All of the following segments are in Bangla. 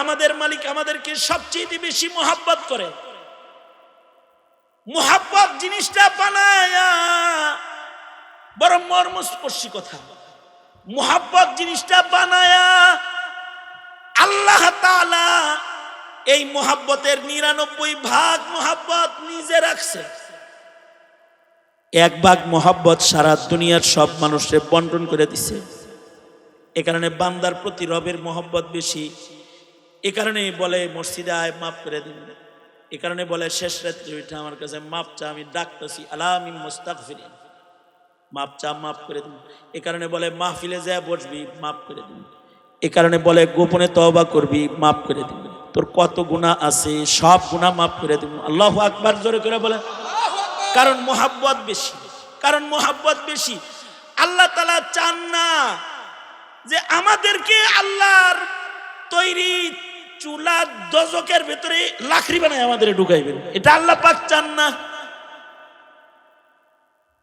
আমাদের মালিক আমাদেরকে সবচেয়ে বেশি মোহাব্বত করে। মোহাব্বত জিনিসটা বানায়া, বড় মর্মস্পর্শী কথা, মোহাব্বত জিনিসটা বানায়া আল্লাহ তাআলা এই মোহাব্বতের 99 ভাগ মোহাব্বত নিজে রাখছে, 1 ভাগ মোহাব্বত সারা দুনিয়ার সব মানুষকে বন্টন করে দিছে। এ কারণে বান্দার প্রতি রবের মোহাব্বত বেশি। এ কারণে বলে মসজিদে আয় মাফ করে দিন, এ কারণে বলে শেষ রাত্রে উঠে আমার কাছে মাফ চা, আমি ডাকতেছি আলামিন মুস্তাগফিরিন, মাফ চা মাফ করে দিন। এ কারণে বলে মাহফিলে যায় বসবি মাফ করে দিন, এ কারণে বলে গোপনে তওবা করবি মাফ করে দিন, তোর কত গুনাহ আছে সব গুনাহ মাফ করে দিন। আল্লাহু আকবার জোরে করে বলে, কারণ মোহাব্বত বেশি, কারণ মোহাব্বত বেশি। আল্লাহ তাআলা চান না যে আমাদেরকে আল্লাহর তৈরি চুলা দজকের ভেতরে লাকড়ি বানায় আমাদের ঢুকাইবেন, এটা আল্লাহ পাক চান না।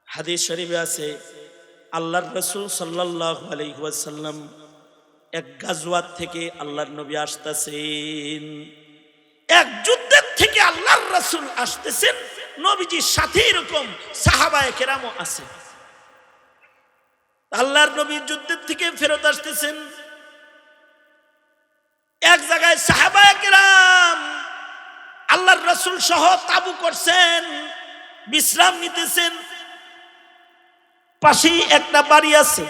হাদিস শরীফে আছে আল্লাহর রাসূল সাল্লাল্লাহু আলাইহি ওয়াসাল্লাম এক গাজওয়াত থেকে আল্লাহর নবী আসতেছেন, এক যুদ্ধের থেকে আল্লাহর রাসূল আসতেছেন, নবীজির সাথে এরকম সাহাবায়ে কেরামও আছে। আল্লাহর নবী যুদ্ধের থেকে ফেরত আসতেছেন, এক জায়গায় সাহাবায়ে কেরাম আল্লাহর রাসূল সহ তাবু করছেন, বিশ্রাম নিতেছেন। পাশেই একটা বাড়ি আছে,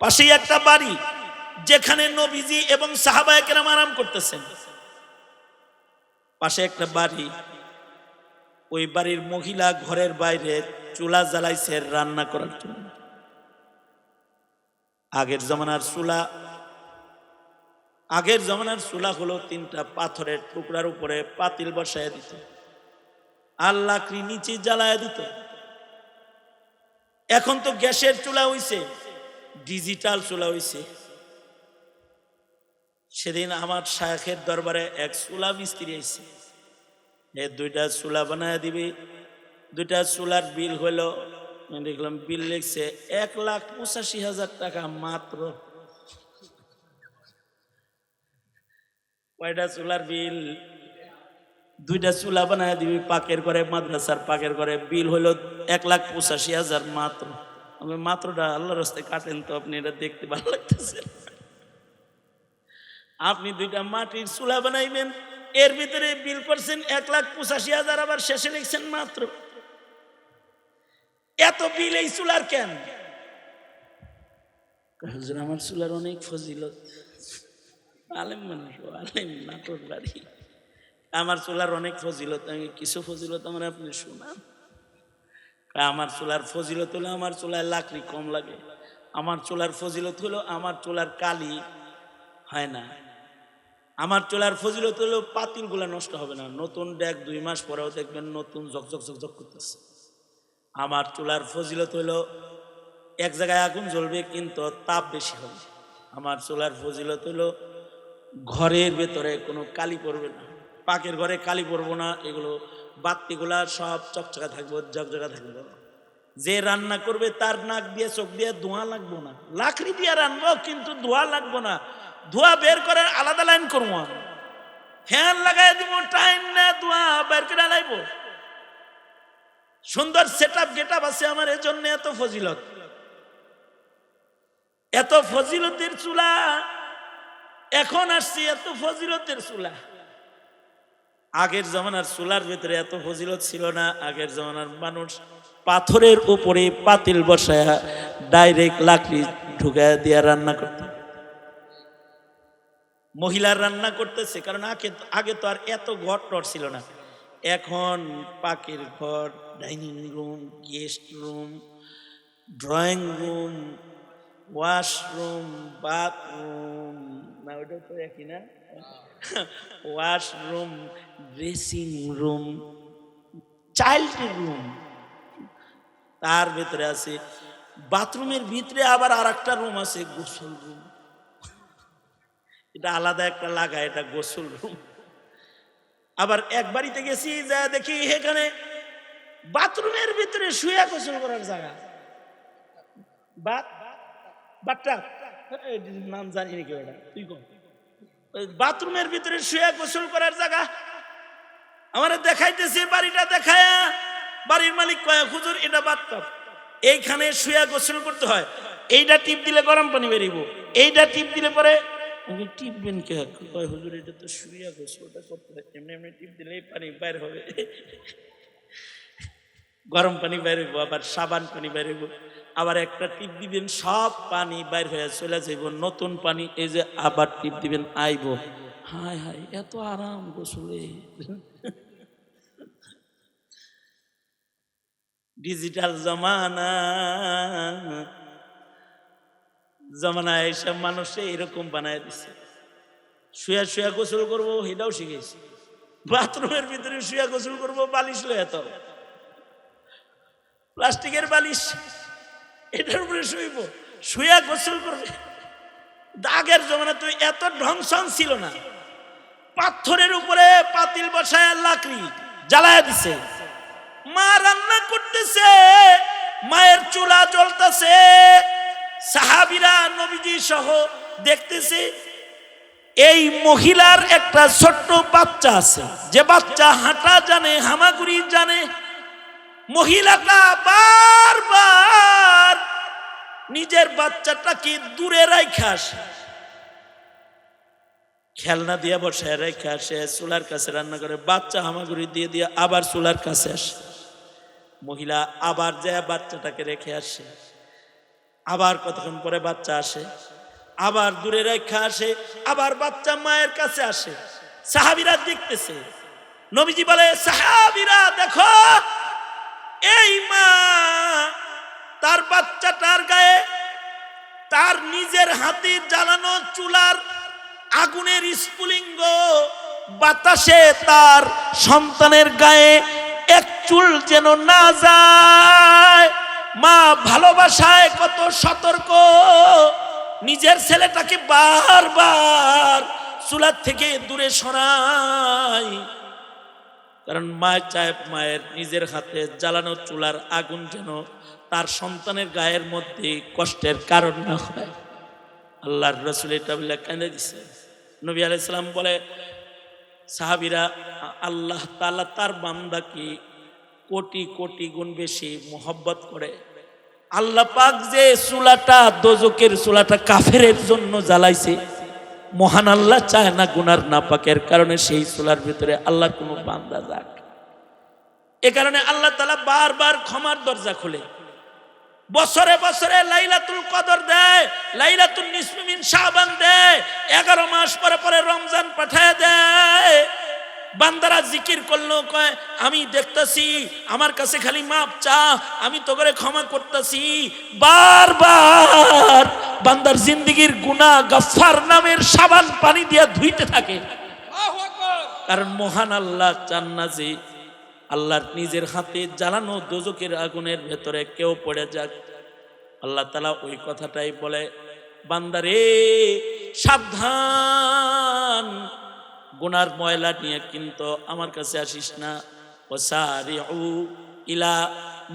পাশেই একটা বাড়ি যেখানে নবীজি এবং সাহাবায়ে কেরাম আরাম করতেছেন। পাশে একটা বাড়ি, ওই বাড়ির মহিলা ঘরের বাইরে চুলা জ্বালাইছে রান্না করার জন্য। আগের জমানার চুলা হলো 3টা পাথরের টুকরার উপরে পাতিল বসায় দিত, আর লাকড়ি নিচে জ্বালায় দিত। এখন তো গ্যাসের চুলা হইছে, ডিজিটাল চুলা হইছে। সেদিন আমার শায়েখের দরবারে এক চুলা মিস্ত্রি আইছে, 2টা চুলা বানায় দিবি। 2টা চুলার বিল হলো, দেখলাম বিল লিখছে 1,85,000 টাকা মাত্র। কয়টা চুলার বিল? 2টা চুলা বানায় দিবি পাকের করে, মাদ্রাসার পাকের করে, বিল হলো 1,85,000 মাত্র। আমি মাত্রটা আল্লাহর রাস্তায় কাটেন তো, আপনি এটা দেখতে ভালো লাগতেছে। আপনি 2টা মাটির চুলা বানাইবেন, এর ভিতরে বিল করছেন 1,85,000, আবার শেষে লিখছেন মাত্র। এত বিল এই চুলার কেন? হুজুর আমার চুলার অনেক ফজিলত, আলেম মানুষ, আলেম নাটোর বাড়ি, আমার চুলার অনেক ফজিলত। আমি কিছু ফজিলত আমার আপনি শোনান। আমার চুলার ফজিলত হলো আমার চুলায় লাকড়ি কম লাগে, আমার চুলার ফজিলত হলো আমার চুলার কালি হয় না, আমার চুলার ফজিলত হলো পাতিল গুলা নষ্ট হবে না, নতুন ডেক 2 মাস পরেও দেখবেন নতুন ঝকঝক ঝকঝক করতেছে। আমার চুলার ফজিলত হলো এক জায়গায় আগুন জ্বলবে কিন্তু তাপ বেশি হবে। আমার চুলার ফজিলত হলো ঘরের ভেতরে কোনো কালি পড়বে না, পাকের ঘরে কালি পড়বো না, এগুলো বাতিগুলা সব চকচকা থাকবো, ঝকঝকা থাকবো। যে রান্না করবে তার নাক দিয়ে চোখ দিয়ে ধোঁয়া লাগবো না, লাকড়ি দিয়ে রান্নাবো কিন্তু ধোঁয়া লাগবো না, ধোঁয়া বের করে আলাদা লাইন করবো, ফ্যান লাগাই দিব, টাইম না ধোঁয়া বের করে লাইবো। সুন্দর সেটআপ গেটআপ আছে আমার, এজন্য এত ফজিলত, এত ফজিলতের চুলা এখন আসছে, এত ফজিলতের চুলা। আগের জমানার চুলার ভিতরে এত ফজিলত ছিল না। আগের জমানার মানুষ পাথরের উপরে পাতিল বসায়া ডাইরেক্ট লাকড়ি ঢুকায় দিয়া রান্না করত। মহিলার রান্না করতেছে, কারণ আগে তো আর এত ঘর টর ছিল না। এখন পাকের ঘর, dining room, guest room, drawing room, washroom, bathroom, না ওটা তো একই না, washroom, dressing room, child room, তার ভিতরে আছে বাথরুমের ভিতরে আবার আর একটা রুম আছে গোসল রুম, এটা আলাদা একটা লাগা, এটা গোসল রুম। আবার এক বাড়িতে গেছি, যা দেখি এখানে বাথরুমের ভিতরে শুয়ে গোসল করার জায়গা, বাথটাব নাম জানি নাকি ওটা, তুই কোন ওই বাথরুমের ভিতরে শুয়ে গোসল করার জায়গা আমার দেখাইতেছে, বাড়িটা দেখায়। বাড়ির মালিক কয়, হুজুর এটা বাথটব, এইখানে শুয়ে গোসল করতে হয়, এইটা টিপ দিলে গরম পানি বেরিব, এইটা টিপ দিলে পরে টিপবেন কে? কয় হুজুর এটা তো শুয়ে গোসলটা করতে হয়, এমনি এমনি টিপ দিলে পানি বাইর হবে, গরম পানি বাইর হইব, আবার সাবান পানি বাইর হইব, আবার একটা টিপ দিবেন সব পানি বাইর হয়ে চলে যাইব, নতুন পানি এই যে আবার টিপ দিবেন আইব। হায় হায়, এত আরাম গোসলে। ডিজিটাল জমানা, জমানা এইসব মানুষে এরকম বানায় দিছে। শুয়া শুয়া গোসল করবো এটাও শিখেছি। বাথরুমের ভিতরে শুয়া গোসল করবো, বালিশ লয়ে, তো প্লাস্টিকের বালিশ, এটার উপরে শুইব, শুয়া গোসল করবে। আগের জমানা তো এত ঢংসং ছিল না, পাথরের উপরে পাতিল বসায় লাকড়ি জ্বালায় দিছে, মা রান্না করতেছে, মায়ের চুলা জ্বলতেছে, সাহাবীরা নবীজি সহ দেখতেছে। এই মহিলার একটা ছোট্ট বাচ্চা আছে, যে বাচ্চা হাঁটা জানে, হামাগুড়ি জানে। মহিলাটা বারবার নিজের বাচ্চাটাকে দূরে রাইখা আসে, খেলনা দিয়ে বসায় রেখে আসে, চুলার কাছে রান্না করে, বাচ্চা হামাগুড়ি দিয়ে দিয়ে আবার চুলার কাছে আসে। মহিলা আবার যায় বাচ্চাটাকে রেখে আসে, আবার কতক্ষণ পরে বাচ্চা আসে, আবার দূরে রেখে আসে, আবার বাচ্চা মায়ের কাছে আসে। সাহাবীরা দেখতেছে। নবীজি বলে, সাহাবীরা দেখো, এই মা তার বাচ্চাটার গায়ে তার নিজের হাতে জ্বালানো চুলার আগুনের স্ফুলিঙ্গ বাতাসে তার সন্তানের গায়ে এক চুল যেন না যায়। মা ভালোবাসায় কত সতর্ক, নিজের ছেলেটাকে বারবার চুলার থেকে দূরে সরায়, কারণ মা চায় মায়ের নিজের হাতে জ্বালানো চুলার আগুন যেন তার সন্তানের গায়ের মধ্যে কষ্টের কারণ না হয়। আল্লাহর রাসূল এটা বলে কেঁদে দিছে। নবী আলাইহিস সালাম বলে, সাহাবীরা, আল্লাহ তাআলা তার বান্দাকে কোটি কোটি গুণ বেশি মোহব্বত করে। আল্লাহ পাক যে চুলাটা, দোজকের চুলাটা কাফেরের জন্য জ্বালাইছে, মহান আল্লাহ চায় না গুনার নাপাকের কারণে সেই চুলার ভিতরে আল্লাহর কোনো বান্দা যাক। এ কারণে আল্লাহ তাআলা বারবার ক্ষমার দরজা খুলে, বছরে বছরে লাইলাতুল কদর দেয়, লাইলাতুন নিসফি মিন শাবান দেয়, 11 মাস পরে পরে রমজান পাঠায় দেয়। বান্দারা জিকির করলো, কয় আমি দেখতাছি, আমার কাছে খালি মাপ চা, আমি তো করে ক্ষমা করতেছি। বারবার বান্দার জিন্দেগীর গুনাহ গফফার নামের সাবান পানি দিয়ে ধুইতে থাকে। কারণ মহান আল্লাহ চান না যে আল্লাহর নিজের হাতে জ্বালানো দোজকের আগুনের ভেতরে কেউ পড়ে যাক। আল্লাহ তাআলা ওই কথাটাই বলে, বান্দারে সাবধান, গুনার ময়লা নিয়ে কিন্তু আমার কাছে আসিস না। ওয়াসারিউ ইলা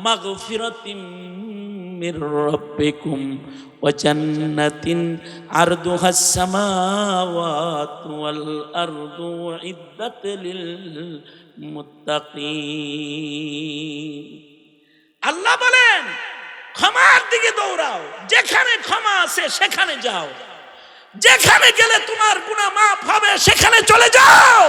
মাগফিরাতিম মির রাব্বিকুম ওয়া জান্নাতিন আরদুহাস সামাওয়াতু ওয়াল আরদু উইদ্দাত লিল মুত্তাকিন। আল্লাহ বলেন, ক্ষমার দিকে দৌড়াও, যেখানে ক্ষমা আছে সেখানে যাও, যেখানে গেলে তোমার গুনাহ মাফ হবে সেখানে চলে যাও,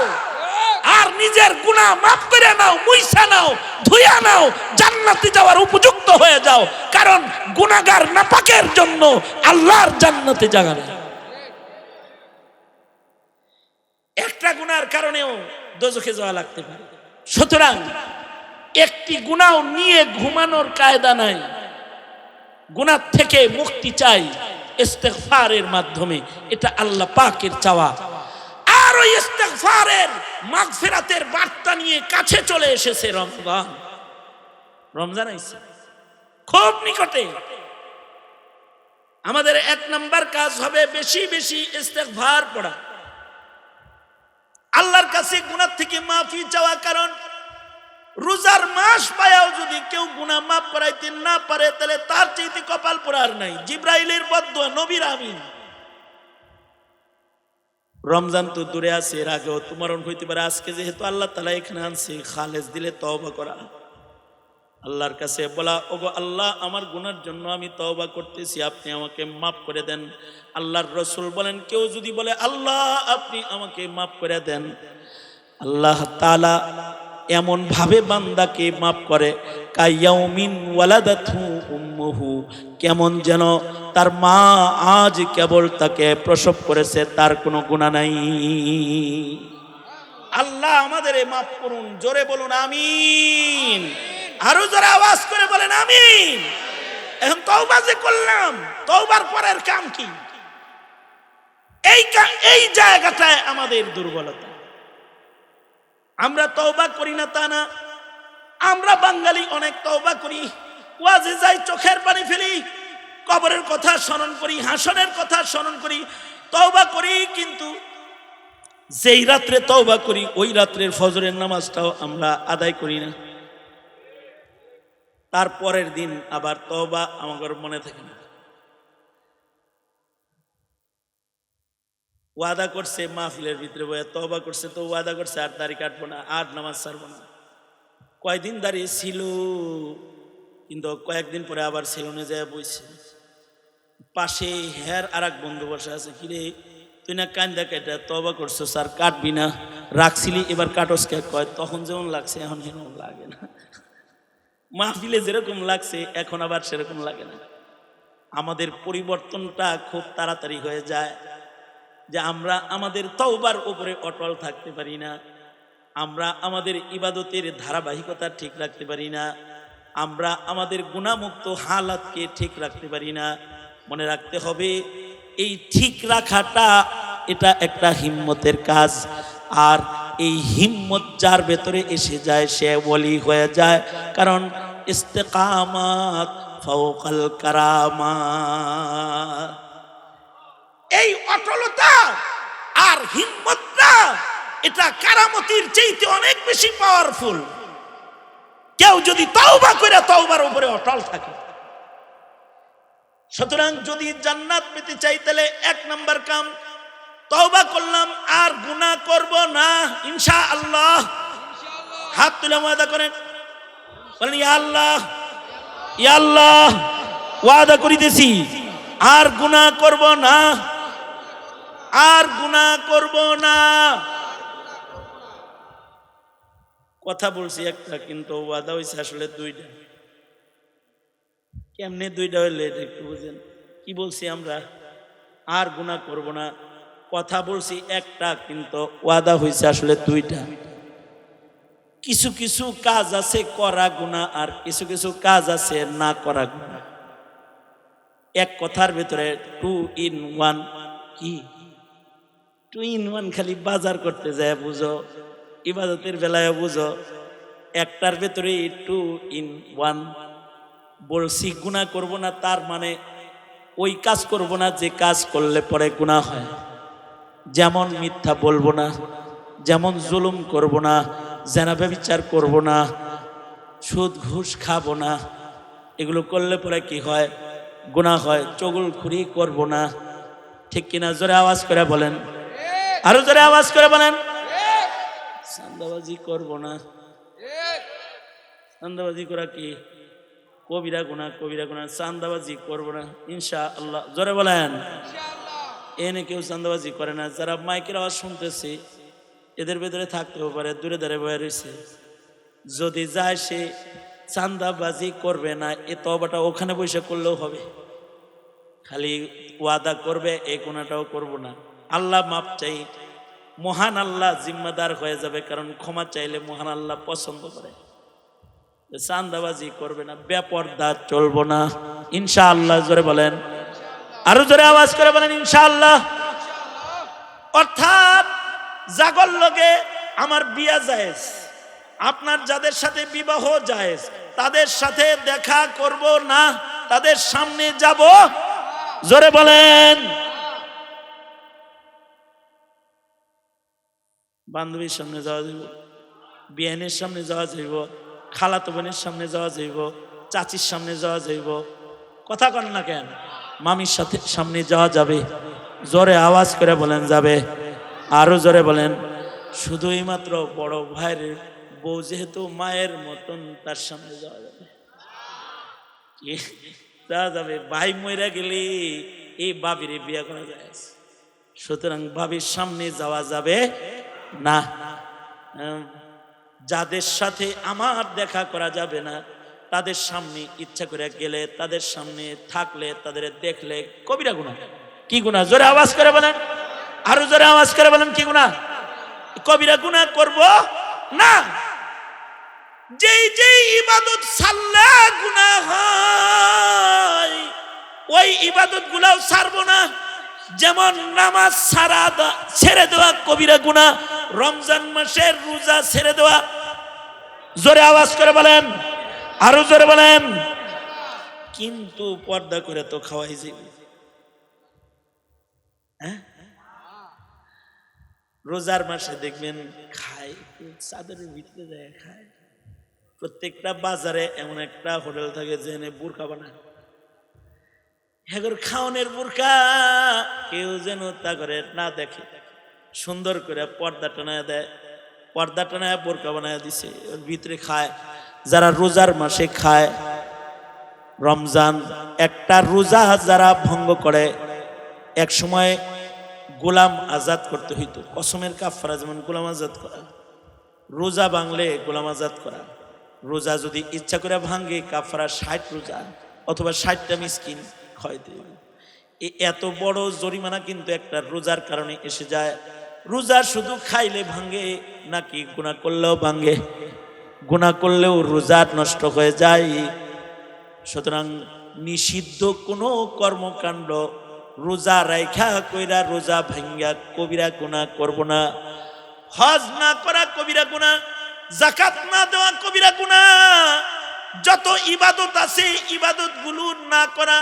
আর নিজের গুনাহ মাফ করে নাও, মুইসা নাও, ধুইয়া নাও, জান্নাতে যাওয়ার উপযুক্ত হয়ে যাও। কারণ গুনাহগার নাপাকের জন্য আল্লাহর জান্নাতে জায়গা নেই। একটা গুনার কারণেও দোজখে যাওয়া লাগতে পারে। সুতরাং একটি গুনাহ নিয়ে ঘুমানোর কায়দা নাই। গুনাহ থেকে মুক্তি চাই ইস্তেগফারের মাধ্যমে, এটা আল্লাহ পাকের চাওয়া। আর ওই ইস্তেগফারের মাগফিরাতের বার্তা নিয়ে কাছে চলে এসেছে রমজান। রমজান আইছে খুব নিকটে। আমাদের 1 নাম্বার কাজ হবে বেশি বেশি ইস্তেগফার পড়া, আল্লাহর কাছে গুনাহ থেকে মাফি চাওয়া। কারণ রোজার মাস পায়াও যদি কেউ গুনাহ মাফ করাইতে না পারে, তাহলে তার চাইতে কপাল পোড়ার নাই। জিব্রাইলের বদদুয়া, নবীর আমিন। রমজান তো দূরে আছে, এর আগেও তো মরণ হইতে পারে। আজকে যেহেতু আল্লাহ তাআলা এখানে আনছে, খালেস দিলে তওবা করা, আল্লাহর কাছে বলা, ওগো আল্লাহ আমার গুনার জন্য আমি তওবা করতেছি, আপনি আমাকে মাফ করে দেন। আল্লাহর রাসূল বলেন, কেউ যদি বলে আল্লাহ আপনি আমাকে মাফ করে দেন, আল্লাহ তাআলা এমন ভাবে বান্দাকে মাফ করে, কায়াউমিন ওয়ালাদাতহু উম্মুহু, কেমন যেন তার মা আজ কেবল তাকে প্রসব করেছে, তার কোনো গুনাহ নাই। আল্লাহ আমাদের মাফ করুন, জোরে বলুন আমিন। আরো জোরে আওয়াজ করে বলেন আমিন। এখন তওবা যে করলাম, তওবার পরের কাম কি? এই জায়গাটায় আমাদের দুর্বলতা। আমরা তওবা করি না তা না, আমরা বাঙালি অনেক তওবা করি, ওয়াজে যাই চোখের পানি ফেলি, কবরের কথা স্মরণ করি, হাসরের কথা স্মরণ করি, তওবা করি, কিন্তু যেই রাত্রে তওবা করি ওই রাত্রের ফজরের নামাজটাও আমরা আদায় করি না। তারপরের দিন আবার তওবা আমার মনে থাকে না। ওয়াদা করছে মাহফিলের ভিতরে বয়ে তওবা করছে, তো ওয়াদা করছে আর দাড়ি কাটবো না, আর নামাজ ছাড়বো না। কয়দিন দাঁড়িয়ে ছিল, কিন্তু কয়েকদিন পরে আবার সেলুনে যায় বইছে। পাশে হের আর এক বন্ধু বসে আছে, কিরে তুই না কান্দা কেটে তওবা করছো, স্যার কাটবি না, রাখছিলি এবার কাটস কে? কয় তখন যেমন লাগছে এখন সেরকম লাগে না। মাহফিলে যেরকম লাগছে এখন আবার সেরকম লাগে না। আমাদের পরিবর্তনটা খুব তাড়াতাড়ি হয়ে যায়, যে আমরা আমাদের তওবার উপরে অটল থাকতে পারি না, আমরা আমাদের ইবাদতের ধারাবাহিকতা ঠিক রাখতে পারি না, আমরা আমাদের গুনাহমুক্ত হালাতকে ঠিক রাখতে পারি না। মনে রাখতে হবে, এই ঠিক রাখাটা এটা একটা হিম্মতের কাজ, আর এই হিম্মত যার ভেতরে এসে যায় সে ওলি হয়ে যায়। কারণ ইস্তেকামাত ফাওকাল কারামাত, এই অটলতা আর হিম্মতটা এটা কারামতির চাইতে অনেক বেশি পাওয়ারফুল। কেউ যদি তওবা করে তওবার উপরে অটল থাকে। সুতরাং যদি জান্নাত পেতে চাই তাহলে এক নাম্বার কাম, তওবা করলাম আর গুনাহ করব না ইনশাআল্লাহ। হাত তুলে ওয়াদা করেন, বলেন ইয়া আল্লাহ, ইয়া আল্লাহ ওয়াদা করিতেছি আর গুনাহ করব না, আর গুনাহ করব না। কথা বলছি একটা, কিন্তু ওয়াদা হয়েছে আসলে দুইটা। কেমনে দুইটা হইলে এটা একটু বুঝেন। কি বলছি আমরা? আর গুনাহ করব না। কথা বলছি একটা, কিন্তু ওয়াদা হয়েছে আসলে দুইটা। কিছু কিছু কাজ আছে করা গুনাহ, আর কিছু কিছু কাজ আছে না করা গুনাহ। এক কথার ভিতরে 2 in 1। কি 2 in 1? খালি বাজার করতে যায় বুঝো, ইবাদতের বেলায় বুঝো, একটার ভেতরে 2 in 1। বলছি গুনাহ করব না, তার মানে ওই কাজ করব না যে কাজ করলে পরে গুনাহ হয়। যেমন মিথ্যা বলবো না, যেমন জুলুম করব না, জেনা ব্যভিচার করব না, সুদ ঘুষ খাবো না, এগুলো করলে পরে কি হয়? গুনাহ হয়। চগলখুরি করব না, ঠিক কিনা? জোরে আওয়াজ করে বলেন, আরো জোরে আওয়াজ করে বলেন। চাঁদাবাজি করব না। চাঁদাবাজি করা কি কবিরা গুনাহ, কবিরা গুনাহ। চাঁদাবাজি করব না ইনশাআল্লাহ। জোরে বলেন। এনে কেউ চাঁদাবাজি করে না। যারা মাইকের আওয়াজ শুনতেছি এদের ভেতরে থাকতেও পারে, দূরে দূরে বয়ে রয়েছে। যদি যায় সে চাঁদাবাজি করবে না, এ তওবাটা ওখানে বসে করলেও হবে। খালি ওয়াদা করবে এই গুনাহটাও করব না। আল্লাহ মাপ চাই, মহান আল্লাহ জিম্মাদার হয়ে যাবে, কারণ ক্ষমা চাইলে মহান আল্লাহ পছন্দ করে। চাঁদাবাজি করবে না, বেপরদা চলবো না ইনশাআল্লাহ। জোরে বলেন, আরো জোরে আওয়াজ করে বলেন ইনশাআল্লাহ। অর্থাৎ জাগল লগে আমার বিয়া জায়েজ, আপনার যাদের সাথে বিবাহ জায়েজ, তাদের সাথে দেখা করব না, তাদের সামনে যাব। জোরে বলেন। বান্ধবীর সামনে যাওয়া যাইব, বিয়ানের সামনে যাওয়া যাইব, খালাতো বোনের সামনে যাওয়া যাইব, চাচির সামনে যাওয়া যাইব। কথা কন না কেন? মামির সাথে সামনে যাওয়া যাবে। জোরে আওয়াজ করে বলেন যাবে। আরো জোরে বলেন। শুধুই মাত্র বড় ভাইয়ের বউ যেহেতু মায়ের মতন, তার সামনে যাওয়া যাবে কি? যাওয়া যাবে। ভাই মইরা গেলে এই বাবিরে বিয়ে করা যায়, সুতরাং ভাবির সামনে যাওয়া যাবে না। যাদের সাথে আমার দেখা করা যাবে না, তাদের সামনে ইচ্ছা করে গেলে, তাদের সামনে থাকলে, তাদের দেখলে কবিরা গুনাহ। কি গুনাহ? জোরে আওয়াজ করে বলেন, আরো জোরে আওয়াজ করে বলেন, কি গুনাহ? কবিরা গুনাহ করব না। যেই যেই ইবাদত সাল্লাহ গুনাহ হয়, ওই ইবাদত গুলাও ছাড়বো না। যেমন নামাজ ছেড়ে দেওয়া কবিরা গুনাহ, রমজান মাসের রোজা ছেড়ে দেওয়া। জোরে আওয়াজ করে বলেন, আরো জোরে বলেন। কিন্তু পর্দা করে তো খাওয়াই যাবে। রোজার মাসে দেখবেন খায়, চাদরের ভিতরে যায় খায়। প্রত্যেকটা বাজারে এমন একটা হোটেল থাকে যেখানে বোরকা বানায়, হেগর খাওনের বোরকা কেউ যেন তা করে না দেখে, সুন্দর করে পর্দা টানায় দেয়, পর্দা টানায় বোরকা বানায় দিছে, ওর ভিতরে খায়। যারা রোজার মাসে খায়, রমজান একটা রোজা যারা ভঙ্গ করে, এক সময় গোলাম আজাদ করতে হইতো। কসমের কাফারা যেমন গোলাম আজাদ করা, রোজা ভাঙলে গোলাম আজাদ করা। রোজা যদি ইচ্ছা করে ভাঙ্গে, কাফারা 60 রোজা অথবা 60টা মিসকিন খাওয়াইতে। এত বড় জরিমানা কিন্তু একটা রোজার কারণে এসে যায়। রোজা শুধু খাইলে ভাঙ্গে নাকি গুনাহ করলেও ভাঙ্গে? গুনাহ করলেও রোজা নষ্ট হয়ে যায়। সুতরাং নিষিদ্ধ কোনো কর্মকাণ্ড রোজা রাইখা কইরা রোজা ভাঙ্গা কবিরা গুনাহ করব না। হজ না করা কবিরা গুনাহ, যাকাত না দেওয়া কবিরা গুনাহ, যত ইবাদত আছে ইবাদত গুলো না করা,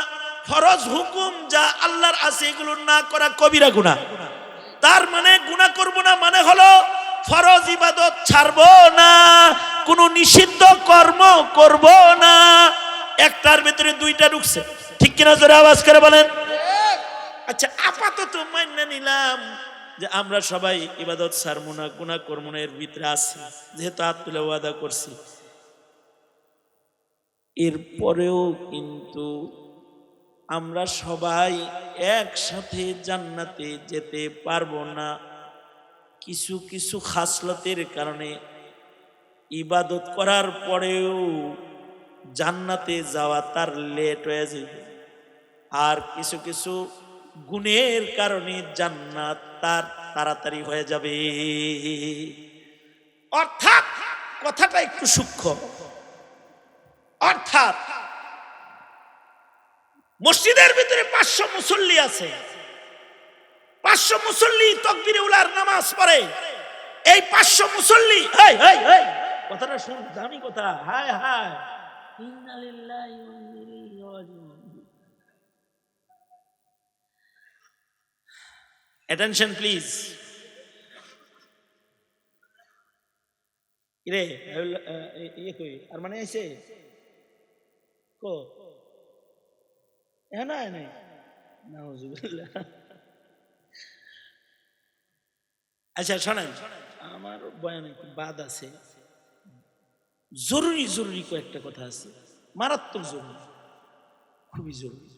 ফরজ হুকুম যা আল্লাহর আছে এগুলো না করা কবিরা গুনাহ। তার মানে গুনাহ করব না মানে হলো ফরজ ইবাদত ছাড়বো না, কোনো নিষিদ্ধ কর্ম করব না। একটার ভিতরে দুইটা ঢুকছে, ঠিক কিনা? জোরে আওয়াজ করে বলেন। আচ্ছা, আপাতত মাইনা নিলাম যে আমরা সবাই ইবাদত ছাড়বো না, গুনাহ করব না, এর ভিতরে আছি, যেহেতু হাত তুলে ওয়াদা করছি। এরপরেও কিন্তু আমরা সবাই একসাথে জান্নাতে যেতে পারবো না। কিছু কিছু খাসলতের কারণে ইবাদত করার পরেও জান্নাতে যাওয়া তার লেট হয়ে যাবে, আর কিছু কিছু গুণের কারণে জান্নাত তার তাড়াতাড়ি হয়ে যাবে। অর্থাৎ কথাটা একটু সূক্ষ্ম। অর্থাৎ মসজিদের ভিতরে 500 মুসল্লি আছে, 500 মুসল্লি তাকবীরে উলার নামাজ পড়ে। এই 500 মুসল্লি, কথাটা শুন, দামি কথা। হায় হায়, ইন্না লিল্লাহি ওয়া ইন্না ইলাইহি রাজিউন। Attention please. রে ইয়ে কই আর মানে আইছে কো এ না নাই নাউজুবিল্লাহ। আচ্ছা শোনেন, আমার বয়ানে বাদ আছে, জরুরি জরুরি কয়েকটা কথা আছে, মারাত্মক জরুরি, খুবই জরুরি।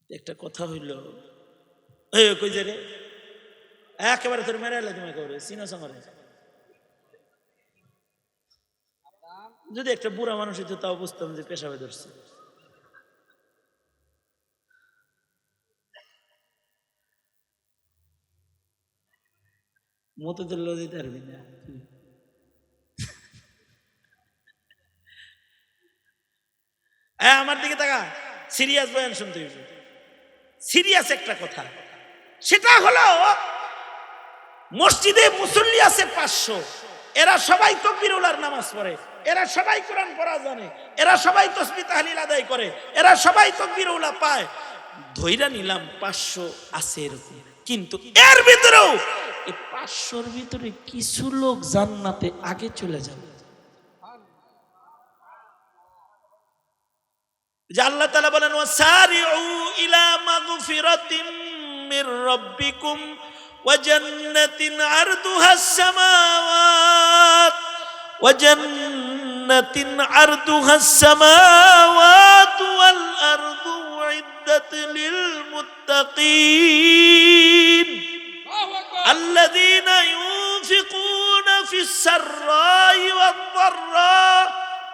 একটা কথা হইল, এই কই যে রে একেবারে তোর মেরে এলে তুমি করে চিনা সামারে। যদি একটা বুড়া মানুষ হইতো তাও বুঝতাম যে পেশাবে ধরছে। মতো ধরলেও দিতে পারবি না। আমার দিকে তাকা, সিরিয়াস বয়ান শুনতে হইবে। সিরিয়াস একটা কথা, সেটা হলো মসজিদে মুসল্লি আছে 500, এরা সবাই তাকবীরুল্লাহর নামাজ পড়ে, এরা সবাই কোরআন পড়া জানে, এরা সবাই তাসবিহ তাহলিল আদায় করে, এরা সবাই তাকবীরুল্লাহ পায়। ধইরা নিলাম 500 আছে এরকম, কিন্তু এর ভিতরেও এই 500-র ভিতরে কিছু লোক জান্নাতে আগে চলে যাবে। যে আল্লাহ তাআলা বলেন ওয়াসারিউ ইলা মাগফিরাতিম মির রাব্বিকুম ওয়া জান্নাতিন আরদুহাস সামাওয়াত ওয়া জান্নাতিন আরদুহাস সামাওয়াত ওয়াল আরদু উইদ্দাত লিল মুত্তাকিন আল্লাযীনা ইউনফিকুনা ফিস সাররাই ওয়াদ দাররা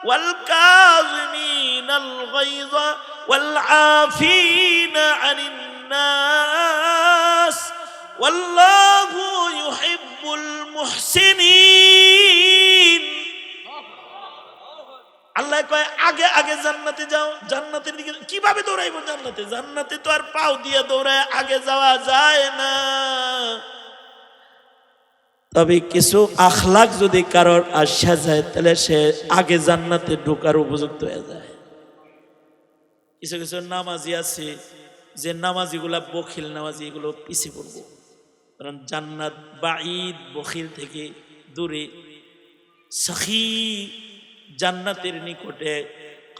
والكاظمين الغيظ والعافين عن الناس والله يحب المحسنين আল্লাহ কয় আগে আগে জান্নাতে যাও, জান্নাতের দিকে কিভাবে দৌড়াইবো? জান্নাতে জান্নাতে তো আর পাও দিয়ে দৌড়ায় আগে যাওয়া যায় না। তবে কিছু আখলাক যদি কারোর আসা যায় তাহলে সে আগে জান্নাতে ঢোকার উপযুক্ত হয়ে যায়। কিছু কিছু নামাজি আছে যে নামাজিগুলা বখিল নামাজি, এগুলো পিছিয়ে পড়বো, কারণ জান্নাত বাঈদ, বখিল থেকে দূরে। সখী জান্নাতের নিকটে,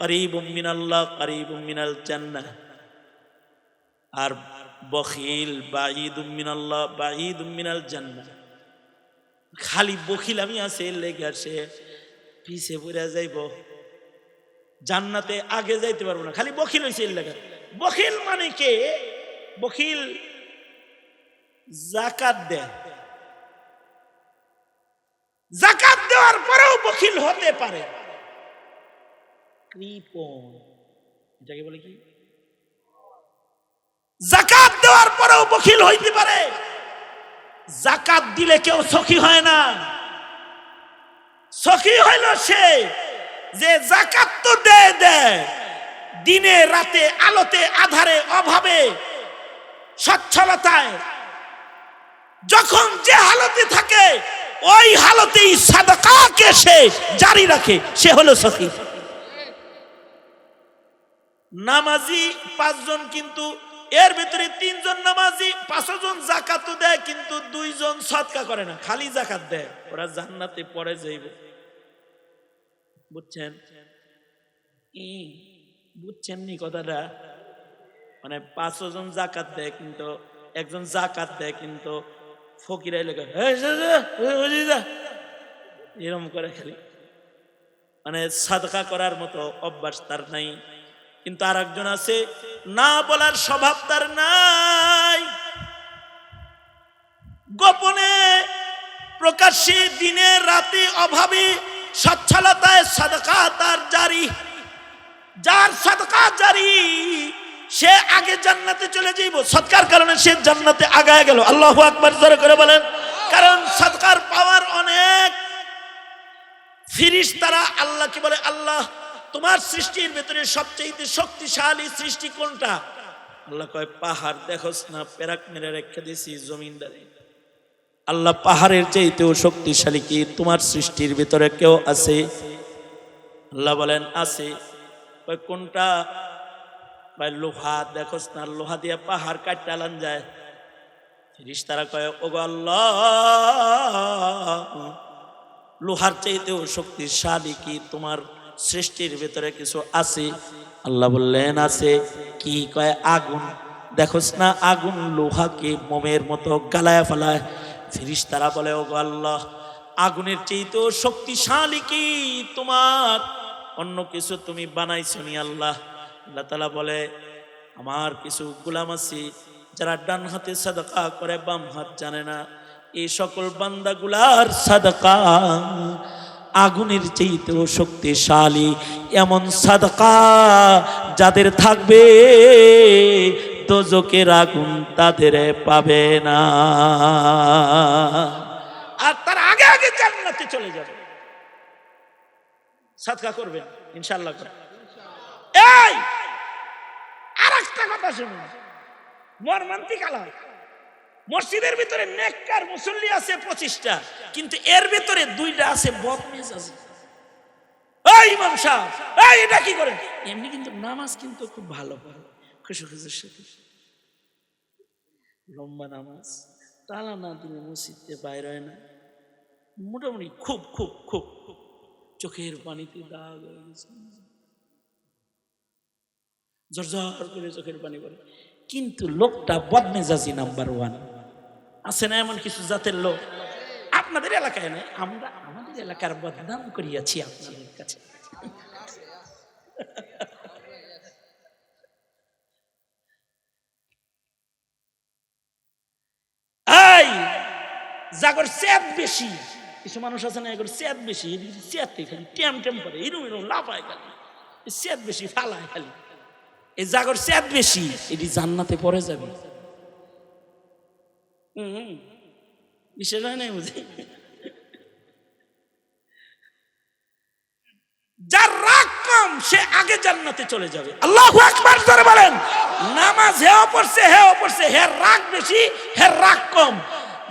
করিবুম মিনাল্লাহ করিবুম মিনাল জান্নাহ। আর বখিল বাঈদুম মিনাল্লাহ বাঈদুম মিনাল জান্নাহ। খালি বখিল আমি আছে লেগে আসে পিছিয়ে পড়ে যাইব, জান্নাতে আগে যাইতে পারবো না। খালি বখিল হয়েছে এর লেগে। বখিল মানে কে? বখিল যাকাত দেয়, যাকাত দেওয়ার পরেও বখিল হতে পারে। কৃপণ, এটাকে বলে কি? যাকাত দেওয়ার পরেও বখিল হইতে পারে। যাকাত দিলে কেউ সখী হয় না। সখী হইল সে যে যাকাত তো দেয় দিনে রাতে, আলোতে আধারে, অভাবে সচ্ছলতায়, যখন যে হালতে থাকে ওই হালতেই সাদাকাকে সে জারি রাখে, সে হলো সখী। নামাজি 5 জন, কিন্তু এর ভিতরে 3 জন নামাজি, 5 জন যাকাত দেয়, কিন্তু 2 জন সদকা করে না, খালি যাকাত দেয়। ওরা জান্নাতে পরে যাইব। বুঝছেন? বুঝছেন নি কথাটা? মানে 5 জন যাকাত দেয়, কিন্তু একজন যাকাত দেয়, কিন্তু ফকিরাই লেগে এরকম করে খালি, মানে সাদকা করার মতো অভ্যাস তার নাই। কিন্তু আর একজন আছে না বলার স্বভাব তার নাই, গোপনে প্রকাশ্যে দিনে রাতে অভাবে সচ্ছলতায় সাদকা তার জারি। যার সাদকা জারি সে আগে জান্নাতে চলে যাইব, সদকার কারণে সে জান্নাতে আগায় গেল। আল্লাহু আকবার জোরে করে বলেন। কারণ সদকার পাওয়ার অনেক। ফেরেশতারা আল্লাহকে বলে, আল্লাহ তোমার সৃষ্টির ভেতরে সবচেয়ে শক্তিশালী সৃষ্টি কোনটা? আল্লাহ কয় পাহাড়, দেখোস না পেরাক মেরে রেখে দিয়েছি জমিনদারে। আল্লাহ পাহাড়ের চাইতেও শক্তিশালী কি তোমার সৃষ্টির ভিতরে কেউ আছে? আল্লাহ বলেন আছে। কয় কোনটা? কয় লোহা, দেখোস না লোহা দিয়ে পাহাড় কাটতে আলান যায়। ফেরেশতারা কয় ওগো আল্লাহ, লোহার চাইতেও শক্তিশালী কি তোমার সৃষ্টির ভিতরে কিছু আছে? আল্লাহ বললেন আছে। কি? কয় আগুন। দেখোস না আগুন লোহাকে মোমের মতো গালায় ফেলায়। ফেরেশতারা বলে ওগো আল্লাহ, আগুনের চাইতেও শক্তিশালী কি তোমার অন্য কিছু তুমি বানাইছো নি? আল্লাহ তাআলা বলে আমার কিছু গোলাম আছে যারা ডান হাতে সাদকা করে, বাম হাত জানে না। এই সকল বান্দাগুলার সাদকা আগুনের চাইতেও শক্তিশালী। এমন সাদকা যাদের থাকবে দোজখের আগুন তাদের পাবে না, আর তার আগে আগে জান্নাতে চলে যাবে। সাদকা করবেন ইনশাআল্লাহ। এই আরেকটা কথা শুনুন, মর্মান্তিক আলাপ। মসজিদের ভিতরে নেককার মুসল্লি আছে 25টা, কিন্তু এর ভিতরে 2টা আছে বদমেজাজ। এই ইমাম সাহেব, এই এটা কি করেন? এমনি কিন্তু নামাজ কিন্তু খুব ভালো পড়ে, খুশুখুশুর সাথে লম্বা নামাজ, তালা না দিলে মসজিদে বাইরে হয় না। মোটামুটি খুব খুব খুব চোখের পানিতে দাগ হয়ে গেছে। ঝরঝর করে চোখের পানি পড়ে। কিন্তু লোকটা বদমেজাজি নাম্বার 1। আছে না এমন কিছু জাতের লোক? আপনাদের এলাকায় নয়, আমরা আমাদের এলাকার বদনাম করিয়াছি আপনাদের কাছে। এই জাগর চেত বেশি, কিছু মানুষ আছে না এগোর চেত বেশি, চেতে খালি টেম টেম করে, এরম এরম লাফায় খালি, চেত বেশি ফালায় খালি। এই জাগর চেত বেশি, এটি জান্নাতে পড়ে যাবে। বিশেষ হয় নাই বুঝি। যার রাগ কম সে আগে জান্নাতে চলে যাবে। আল্লাহু আকবার জোরে বলেন। নামাজ হেও পড়ছে হেও পড়ছে, হের রাগ বেশি হের রাগ কম।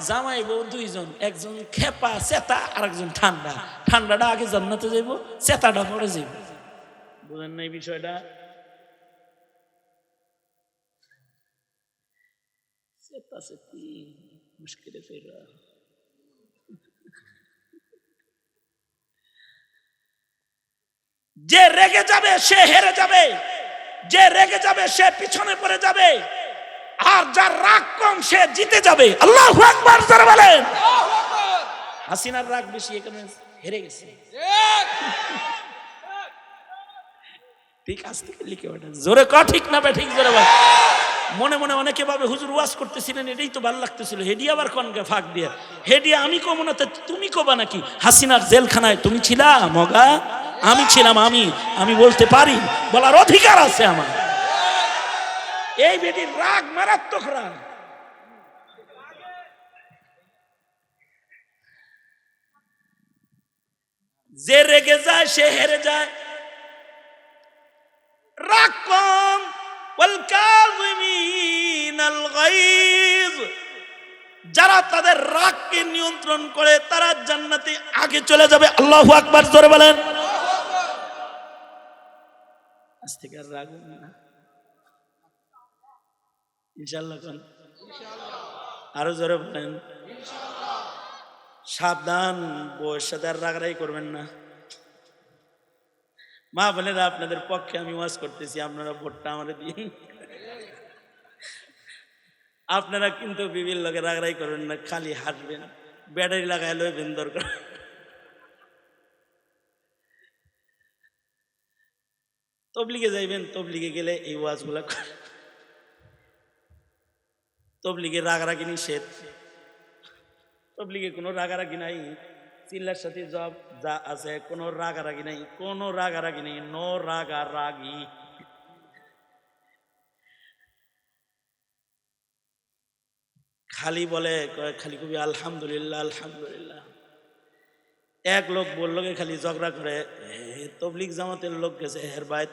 জামাই বউ দুইজন, একজন খেপা চেতা আর একজন ঠান্ডা। ঠান্ডাটা আগে জান্নাতে যাইব, চেতাটা পরে যাইব। বুঝেন নাই বিষয়টা? চেতা চেতি মুশকিলে ফেরা। যে রেগে যাবে সে হেরে যাবে, যে রেগে যাবে সে পিছনে পড়ে যাবে, আর যার রাগ কম সে জিতে যাবে। আল্লাহু আকবার জোরে বলেন। হাসিনার রাগ বেশি, এখানে হেরে গেছে। ঠিক আস্তে লিখে ওঠেন, জোরে ক ঠিক না বে ঠিক জোরে বল। মনে মনে অনেকে ভাবে হুজুর ওয়াজ করতেছিলেন এটাই তো ভালো লাগতেছিল, হেডি আবার কনকে ফাঁক দিয়ে হেডি আমি কব না তো তুমি কবা নাকি? হাসিনার জেলখানায় তুমি ছিলা মগা? আমি ছিলাম, আমি বলতে পারি, বলার অধিকার আছে আমার। এই বেটির রাগ মারাত্মক রাগ। যে রেগে যায় সে হেরে যায়। রাগ কম, ওয়াল কাযিমিনাল গায়জ, যারা তাদের রাগকে নিয়ন্ত্রণ করে তারা জান্নাতে আগে চলে যাবে। আল্লাহু আকবার জোরে বলেন। আজ থেকে আর রাগ না ইনশাআল্লাহ। কোন আরো জোরে বলেন সাবধান, বউয়ের সাথে আর রাগারাগি করবেন না। মা বোনেরা আপনাদের পক্ষে আমি ওয়াজ করতেছি, আপনারা ভোটটা আমারে দিন। আপনারা কিন্তু বিবির লগে রাগারাগি করবেন না, খালি হাসবেন, ব্যাটারি লাগাই লইবেন দরকার। তবলিগে যাইবেন, তবলিগে গেলে এই ওয়াজগুলা তবলিগে রাগারাগি নিষেধ, তবলিগে কোনো রাগারাগি নাই, চিল্লার সাথে জব যা আছে কোনো রাগারাগি নাই, কোনো রাগারাগি নেই, নো রাগারাগি। খালি বলে খালি কবি আলহামদুলিল্লাহ আলহামদুলিল্লাহ। এক লোক বললো খালি ঝগড়া করে, তবলিগ জামাতের লোক গেছে হের বাইত,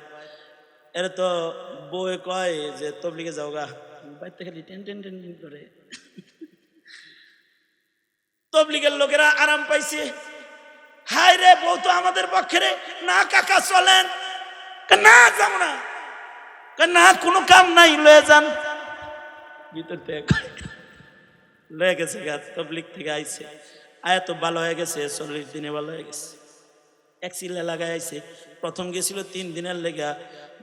এর তো বউয়ে কয় যে তবলিগে যাও গা, বাইতে খালি টেন টেন টেন টেন করে। তবলিগের লোকেরা আরাম পাইছে, হাই রে বউ তো আমাদের পক্ষে রে, না কাকা চলেন, না যাবো না, না কোনো কাম নাই লয়ে যান। ভিতর থেকে লয়ে গেছে গা, তবলিগ থেকে আইছে, আয়া তো ভালো হয়ে গেছে, 40 দিনে ভালো হয়ে গেছে। এক চিল্লা লাগাই আইছে, প্রথম গেছিল 3 দিনের লেগা,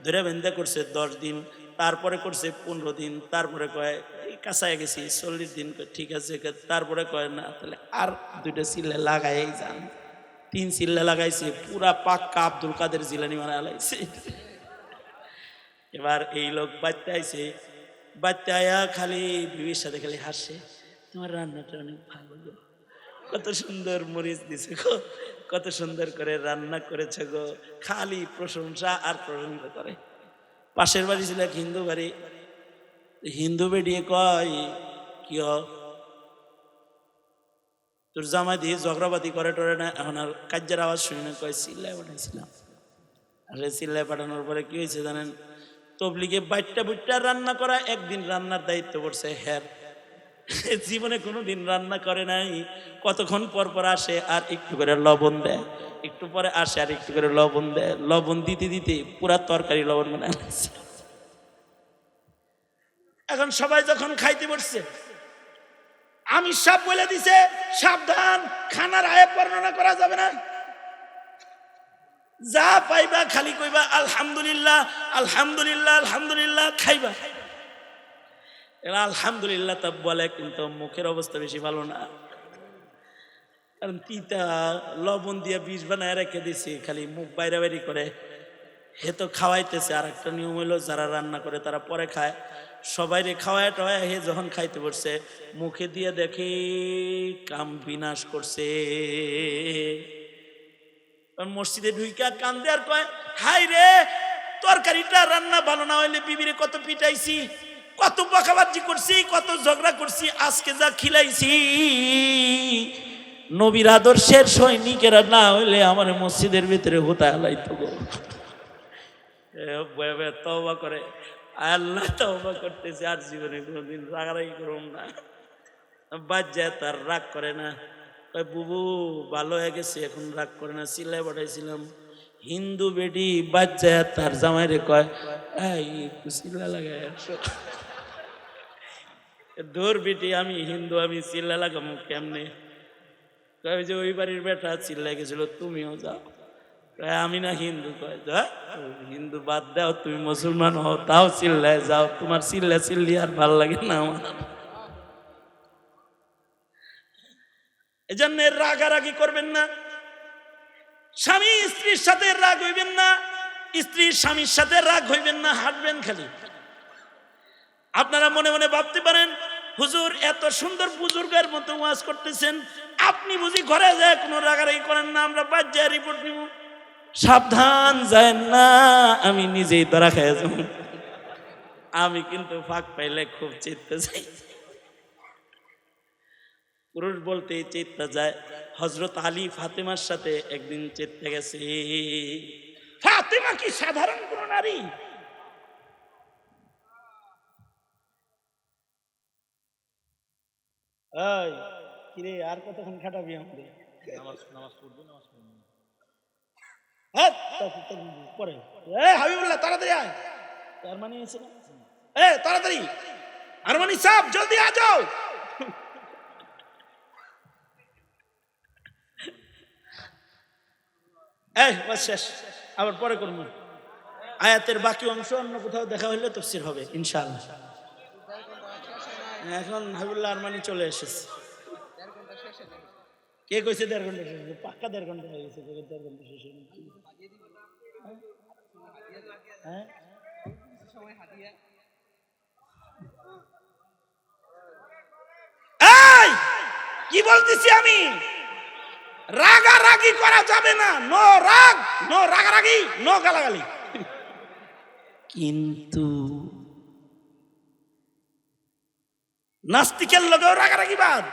ধরে বেন্দা করছে 10 দিন, তারপরে করছে 15 দিন, তারপরে কয় কাছায় গেছি 40 দিন, ঠিক আছে, তারপরে কয় না তাহলে আর 2টা চিল্লা লাগাই যান। 3 চিল্লা লাগাইছে, পুরা পাক্কা আব্দুল কাদের জিলানি মানে আলাইছে। এবার এই লোক বাচ্চা আইছে, বাচ্চা আয়া খালি বিবির সাথে খালি হাসে, তোমার রান্নাটা অনেক ভালো গো, কত সুন্দর মরিচ দিছে গো, কত সুন্দর করে রান্না করেছে গো, খালি প্রশংসা আর প্রশংসা করে। পাশের বাড়ি ছিল এক হিন্দু বাড়ি, হিন্দু বেরিয়ে কয় কি তোর জামাই দিয়ে ঝগড়াবাদি করে টরে না, এখন আর কাজ্যের আওয়াজ শুনি না, কয় চিল্লায় পাঠাইছিলাম। আর চিল্লায় পাঠানোর পরে কি হয়েছে জানেন? তবলিগে বাইটটা বুটটা রান্না করা, একদিন রান্নার দায়িত্ব পড়ছে হের, জীবনে কোনোদিন রান্না করে নাই, কতক্ষণ পর পর আসে আর একটু করে লবণ দেয়, একটু পরে আসে আর একটু করে লবণ দেয়, লবণ দিতে দিতে পুরা তরকারি লবণ বানায়। এখন সবাই যখন খাইতে বসছে, আমি সব বলে দিছে সাবধান, খানার আয়াত বর্ণনা করা যাবে না। যা পাইবা খালি কইবা আলহামদুলিল্লাহ আলহামদুলিল্লাহ আলহামদুলিল্লাহ, খাইবা। এরা আলহামদুলিল্লাহ তা বলে, কিন্তু মুখের অবস্থা বেশি ভালো না, কারণ তিতা লবণ দিয়ে বিষ বানায় রেখে দিছি, খালি মুখ বাইরে বাইরে করে। হে তো খাওয়াইতেছে। আর একটা নিয়ম হইলো, যারা রান্না করে তারা পরে খায়, সবাই রে খাওয়ায় টাওয়ায় হে যখন খাইতে বসছে মুখে দিয়ে দেখে কাম বিনাশ করছে। মসজিদে ঢুইকা কান্দে আর কয়, হাই রে তরকারিটা রান্না ভালো না হইলে বিবিরে কত পিটাইছি, কত বকাবাজি করছি, কত ঝগড়া করছি, আজকে যা খিলাইছি, নবীর আদর্শের সৈনিকেরা না হইলে আমার মসজিদের ভিতরে হতা হালাইতো গো। তওবা করে, আল্লাহ তওবা করতেছে, আর জীবনে কোনোদিন রাগারাগি করুন না। বাচ্চায় তার রাগ করে না, বুবু ভালো হয়ে গেছে এখন রাগ করে না। সিলাই পাঠাইছিলাম হিন্দু বেটি, বাচ্চায় তার জামাইরে কয় একটু সিল্লা লাগাই আসো। দূর বেটি, আমি হিন্দু, আমি সিল্লা লাগাবো কেমনে? কয় যে ওই বাড়ির বেটা চিল্লাই গেছিল, তুমিও যাও। আমি না হিন্দু। কয় হিন্দু বাদ দাও, তুমি মুসলমান হও, তাও চিল্লায় যাও, তোমার চিল্লা চিল্লি আর ভাল লাগে না আমার। এজন্য রাগারাগি করবেন না, স্বামী স্ত্রীর সাথে রাগ হইবেন না, স্ত্রীর স্বামীর সাথে রাগ হইবেন না, হাঁটবেন খালি। আপনারা মনে মনে ভাবতে পারেন, হুজুর এত সুন্দর বুজুর্গের মতো ওয়াজ করতেছেন, আপনি বুঝি ঘরে যায় কোনো রাগারাগি করেন না, আমরা বাচ্চা রিপোর্ট নিব। সাবধান যায় না, আমি নিজেই ধরা খাই যাব। আমি কিন্তু ফাঁক পাইলে খুব চিত্তে যাই, পুরুষ বলতে চিত্তে যায়। হযরত আলী ফাতেমার সাথে একদিন চিত্তে গেছে। ফাতেমা কি সাধারণ কোন নারী? এই কিরে, আর কতক্ষণ খাটাবি আমাদের? নামাজ পড়বো, নামাজ পড়বো পরে। হাবিবুল্লাহ তাড়াতাড়ি আয়, আরমানি এসে না, তাড়াতাড়ি আরমানি সাহেব জলদি আ যাও। শেষ, আবার পরে করবো। আয়াতের বাকি অংশ অন্য কোথাও দেখা হইলে তাফসীর হবে ইনশাআল্লাহ। এখন হাবিবুল্লাহ আরমানি চলে এসেছে। কে কইছে 1.5 ঘন্টা শেষ? পাক্কা 1.5 ঘন্টা হয়ে গেছে। 1.5 ঘন্টা শেষ হয়ে গেছে। কি বলতেছি আমি? রাগারাগি করা যাবে না, নো রাগ, নো রাগারাগি, নো গালাগালি। কিন্তু নাস্তিকের লগেও রাগারাগি বাদ,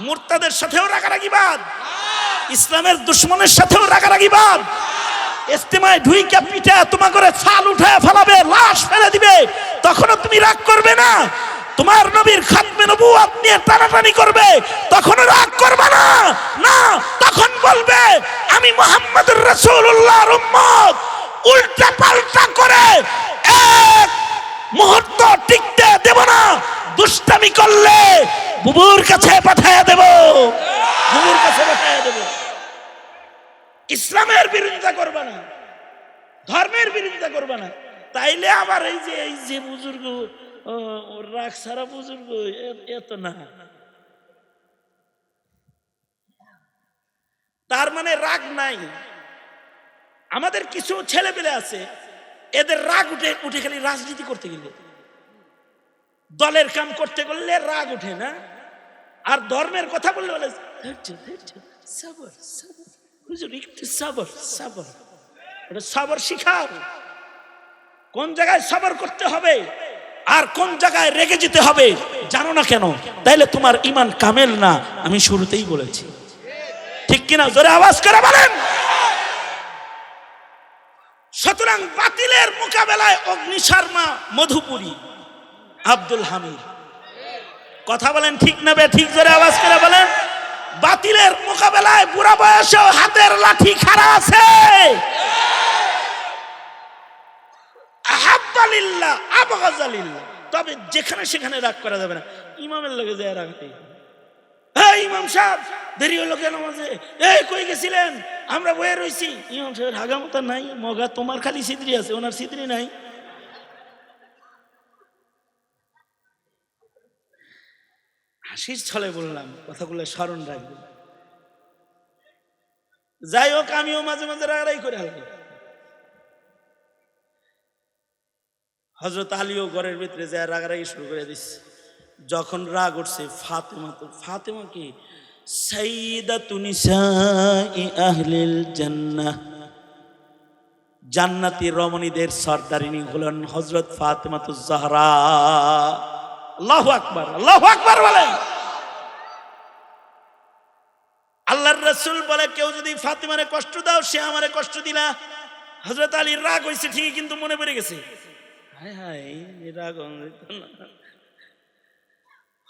মুরতাদের সাথেও রাগারাগি বাদ, ইসলামের দুশমনের সাথেও রাগারাগি বাদ। ইস্তেমায় ঢুইকা পিঠা তোমা করে ছাল উঠায় ফেলাবে, লাশ ফেলে দিবে, তখনও তুমি রাগ করবে না। তোমার নবীর খাতমে নবুয়ত নিয়ে টানাটানি করবে, তখনও রাগ করবে না। না, তখন বলবে আমি মুহাম্মদুর রাসূলুল্লাহর উম্মত। উল্টা পাল্টা করে এক মুহূর্ত টিকতে দেব না। দুষ্টামি করলে বুবুর কাছে পাঠায়া দেব, বুবুর কাছে পাঠায়া দেব। ইসলামের বিরোধিতা করবে না, ধর্মের বিরোধিতা করবে না। তাইলে আবার এই যে বুজুর্গ রাগ সারা বুজুর্গ এত না, তার মানে রাগ নাই। আমাদের কিছু ছেলে পেলে আছে, এদের রাগ উঠে খালি রাজনীতি করতে গেলে, দলের কাম করতে গেলে রাগ উঠে না, আর ধর্মের কথা বললে বলে সবর সবর, হুজুর একটু সবর সবর। সবর শিখাও, কোন জায়গায় সবর করতে হবে আর কোন জায়গায় রেগে যেতে হবে জানো না কেন? তাইলে তোমার ঈমান কামেল না, আমি শুরুতেই বলেছি। ঠিক কিনা? জোরে আওয়াজ করে বলেন। সুতরাং বাতিলের মোকাবেলায় অগ্নিশর্মা, মধুপুরী, আব্দুল হামিদ। কথা বলেন ঠিক না বে ঠিক? জোরে আওয়াজ করে বলেন। বাতিলের মোকাবেলায় বুড়া বয়সেও হাতের লাঠি খাড়া আছে। আহাব্বালিল্লাহ আবগাযালিল্লাহ। তবে যেখানে সেখানে রাগ করা যাবে না। ইমামের লগে যায় রাগ নেই, এই ইমাম সাহেব দেরি হলো কেন মাঝে? এই কই গেছিলেন? আমরা বয়ে রইছি। ইমাম সাহেবের হাগামতা নাই, মগা তোমার খালি সিদ্রি আছে, ওনার সিদ্রি নাই। হাসির ছলে বললাম, কথাগুলো স্মরণ রাখবেন। যাই হোক, আমিও মাঝে মাঝে রাগারাগি করে হালকা। হযরত আলীও ঘরের ভিতরে যায় রাগারাগি শুরু করে দিচ্ছে। যখন রাগ উঠছে, ফাতেমা কি সাইয়্যিদাতু নিসাই আহলিল জান্নাহ, জান্নাতি রমণীদের সর্দারিনী হলেন হযরত ফাতেমাতুজ জাহরা। আল্লাহু আকবার, আল্লাহু আকবার বলেন। আল্লাহর রাসূল বলে, কেউ যদি ফাতেমারে কষ্ট দাও, সে আমারে কষ্ট দিলা। হযরত আলীর রাগ হইছে ঠিকই, কিন্তু মনে পড়ে গেছে, হায় হায় রাগ।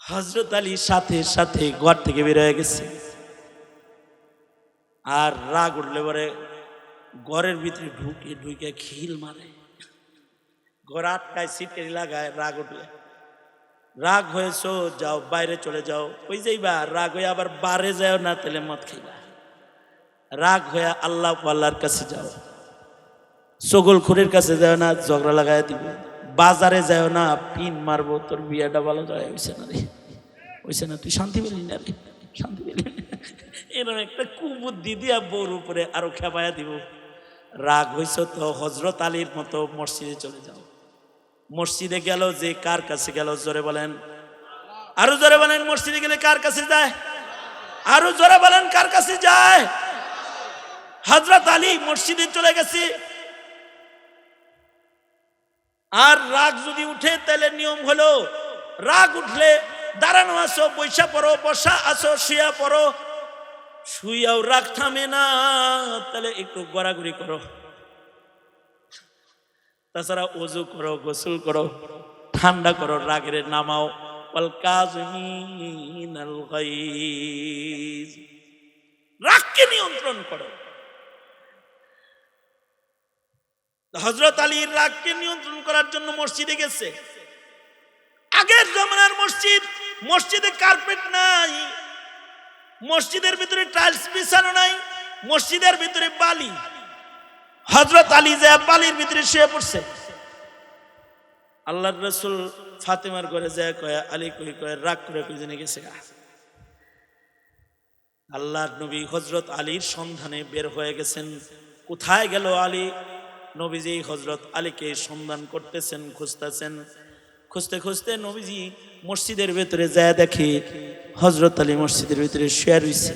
হযরত আলী সাথে সাথে ঘর থেকে বের হয়ে গেছে। আর রাগ উঠলে পরে ঘরের ভিতরে ঢুকে খিল মারে, ঘর আটকায়, সিটকারি লাগায়। রাগ উঠলে, রাগ হয়েছো যাও বাইরে চলে যাও। ওই যাইবা রাগ হয়ে আবার বারে যাও না, তেলে মদ খাইবা। রাগ হয়ে আল্লাহর কাছে যাও, চগলখুরের কাছে যাও না, ঝগড়া লাগাই দিব। বাজারে যাও না, পিন মারবো, তোর বিয়েটা ভালো যায় হইছে না রে, হইছে না, তুই শান্তি পেলি না রে, শান্তি পেলি না। এরকম একটা কুবুদ্ধি দিয়া বউর উপরে আরো খেপায়া দিব। রাগ হইছ তো হযরত আলীর মতো মসজিদে চলে যাও। মসজিদে গেল যে কার কাছে গেল? জোরে বলেন, আরো জোরে বলেন। মসজিদে গেলে কার কাছে যায়? আরো জোরে বলেন, কার কাছে যায়? হযরত আলী মসজিদে চলে গেছে। আর রাগ যদি উঠে, তাহলে নিয়ম হলো, রাগ উঠলে দাঁড়ানো আসো, বৈশা পড়ো, বসা আসো, শুয়া পড়ো। শুয়াও রাগ থামে না, তাহলে একটু গড়াগড়ি করো। তাছাড়া ওযু করো, গোসল করো, ঠান্ডা করো, রাগের নামাও। ওয়াল কাযিমিনাল গায়জ, রাগকে নিয়ন্ত্রণ করো। হযরত আলীর রাগকে নিয়ন্ত্রণ করার জন্য মসজিদে গেছে। আগের জামানার মসজিদ, মসজিদে কার্পেট নাই, মসজিদের ভিতরে টাইলস বিছানো নাই, মসজিদের ভিতরে বালি। হযরত আলী যে বালির ভিতরে শুয়ে পড়ছে। আল্লাহর রাসূল ফাতেমার ঘরে যায়, কয় আলী কই? কয় রাগ করে কই জেনে গেছে। আল্লাহর নবী হযরত আলীর সন্ধানে বের হয়ে গেছেন। কোথায় গেল আলী? নবীজি হযরত আলীকে সন্ধান করতেছেন, খুঁজতেছেন। খুঁজতে খুঁজতে নবীজি মসজিদের ভিতরে যায়, দেখে হযরত আলী মসজিদের ভিতরে শুয়ে রইছে।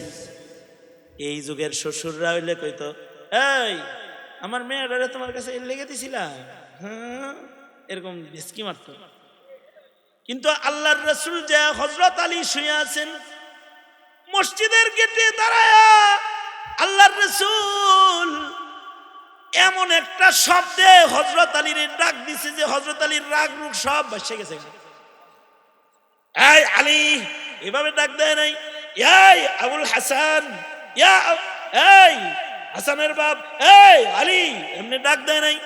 এই যুগের শ্বশুররা হইলে কইতো, এই আমার মেয়েটারে তোমার কাছে লেগে দিছিলা, হ্যাঁ, এরকম ভিসকি মারত। কিন্তু আল্লাহর রাসূল যে হযরত আলী শুয়ে আছেন মসজিদের গেটে দাঁড়ায়া, আল্লাহর রাসূল এমন একটা শব্দে হযরত আলীর ডাক দিছে যে হযরত আলীর রাগ রুগ সব বসে গেছে। এই আলী, এভাবে ডাক দেয় নাই। এই আবুল হাসান, এই হাসানের বাপ, এই আলী, এমনি ডাক দেয় নাই।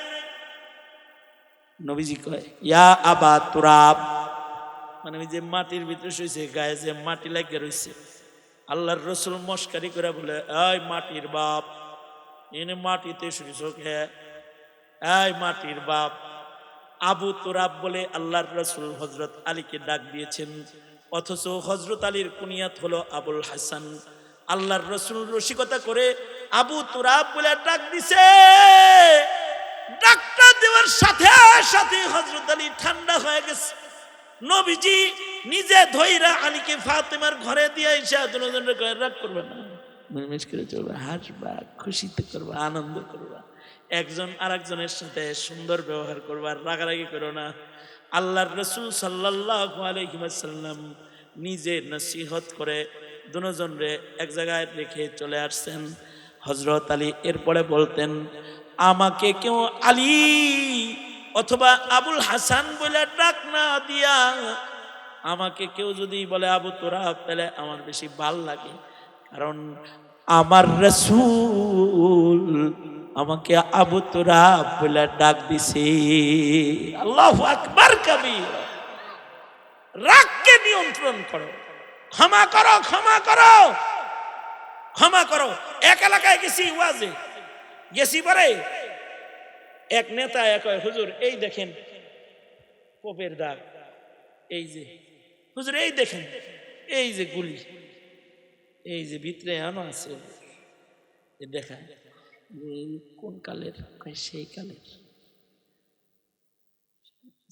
নবীজি কয় ইয়া আবা তুরাব, মানে ওই যে মাটির ভিতরে শুয়েছে, গায়ে যে মাটি লাগিয়ে রয়েছে। আল্লাহর রাসূল মস্কারি করে বলে, এই মাটির বাপ, এনে মাটিতে শুয়েছো কে? এই মাটির বাপ। আবু তুরাব বলে আল্লাহর রাসূল হযরত আলীকে ডাক দিয়েছেন, অথচ হযরত আলীর কুনিয়াত হলো আবুল হাসান। আল্লাহর রাসূল রসিকতা করে আবু তুরাব বলে ডাক দিছে। ডাকটা দেওয়ার সাথে সাথে হযরত আলী ঠান্ডা হয়ে গেছে। নবীজি নিজে ধইরা আলীকে ফাতেমার ঘরে দিয়ে এসে দুজনের গায়ে রাগ করবে না, মিলমিশ করে চলবে, হাসবা, খুশিতে করবা, আনন্দ করবা, একজন আরেকজনের সাথে সুন্দর ব্যবহার করবা, রাগারাগি করো না। আল্লাহর রাসূল সাল্লাল্লাহু আলাইহি ওয়াসাল্লাম নিজে নসিহত করে দুজনরে এক জায়গায় রেখে চলে আসছেন। হযরত আলী এরপরে বলতেন, আমাকে কেউ আলী অথবা আবুল হাসান বলে ডাক না দিয়া আমাকে কেউ যদি বলে আবু তুরাব, তাহলে আমার বেশি ভাল লাগে, কারণ আমার রাসূল আমাকে আবু তুরাব বলে ডাক দিছে। আল্লাহু আকবার কবীর। রাগকে নিয়ন্ত্রণ করো। ক্ষমা করো, ক্ষমা করো, ক্ষমা করো। এক এলাকায় গেছি ওয়াজে, গেছি পরে এক নেতা এক হুজুর এই দেখেন কোপের দাগ, এই যে হুজুর এই দেখেন, এই যে গুলি, এই যে ভিতরে আনো আছে, দেখায় কোন কালের, সেই কালের,